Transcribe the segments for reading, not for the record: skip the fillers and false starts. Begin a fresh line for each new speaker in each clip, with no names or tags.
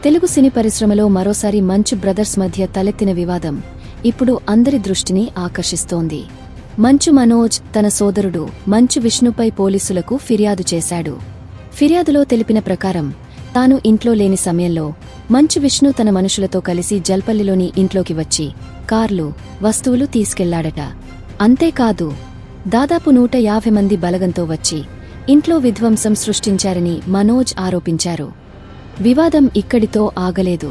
తెలుగు సినీ పరిశ్రమలో మరోసారి మంచు బ్రదర్స్ మధ్య తలెత్తిన వివాదం ఇప్పుడు అందరి దృష్టిని ఆకర్షిస్తోంది. మంచు మనోజ్ తన సోదరుడు మంచు విష్ణుపై పోలీసులకు ఫిర్యాదు చేశాడు. ఫిర్యాదులో తెలిపిన ప్రకారం తాను ఇంట్లో లేని సమయంలో మంచు విష్ణు తన మనుషులతో కలిసి జల్పల్లిలోని ఇంట్లోకి వచ్చి కార్లు, వస్తువులు తీసుకెళ్లాడట. అంతేకాదు, దాదాపు 150 మంది బలగంతో వచ్చి ఇంట్లో విధ్వంసం సృష్టించారని మనోజ్ ఆరోపించారు. వివాదం ఇక్కడితో ఆగలేదు.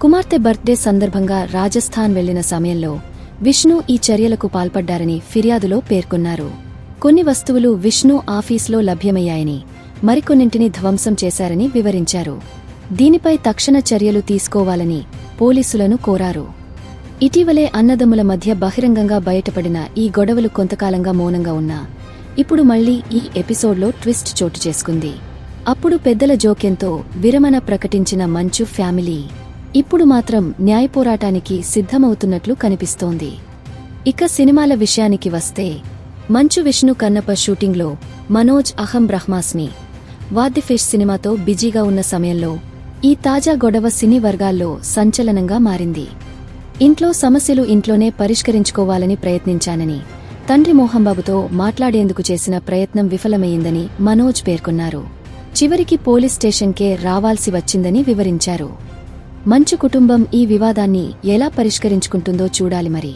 కుమార్తె బర్త్డే సందర్భంగా రాజస్థాన్ వెళ్లిన సమయంలో విష్ణు ఈ చర్యలకు పాల్పడ్డారని ఫిర్యాదులో పేర్కొన్నారు. కొన్ని వస్తువులు విష్ణు ఆఫీస్లో లభ్యమయ్యాయని, మరికొన్నింటిని ధ్వంసం చేశారని వివరించారు. దీనిపై తక్షణ చర్యలు తీసుకోవాలని పోలీసులను కోరారు. ఇటీవలే అన్నదమ్ముల మధ్య బహిరంగంగా బయటపడిన ఈ గొడవలు కొంతకాలంగా మౌనంగా ఉన్నా ఇప్పుడు మళ్లీ ఈ ఎపిసోడ్లో ట్విస్ట్ చోటు చేసుకుంది. అప్పుడు పెద్దల జోక్యంతో విరమణ ప్రకటించిన మంచు ఫ్యామిలీ ఇప్పుడు మాత్రం న్యాయపోరాటానికి సిద్ధమవుతున్నట్లు కనిపిస్తోంది. ఇక సినిమాల విషయానికి వస్తే, మంచు విష్ణు కన్నప్ప షూటింగ్లో మనోజ్ అహం బ్రహ్మాస్మి వాట్ ది ఫిష్ సినిమాతో బిజీగా ఉన్న సమయంలో ఈ తాజా గొడవ సినీ వర్గాల్లో సంచలనంగా మారింది. ఇంట్లో సమస్యలు ఇంట్లోనే పరిష్కరించుకోవాలని ప్రయత్నించానని, తండ్రి మోహన్బాబుతో మాట్లాడేందుకు చేసిన ప్రయత్నం విఫలమైందని మనోజ్ పేర్కొన్నారు. చివరికి పోలీస్ స్టేషన్కే రావాల్సి వచ్చిందని వివరించారు. మంచు కుటుంబం ఈ వివాదాన్ని ఎలా పరిష్కరించుకుంటుందో చూడాలి మరి.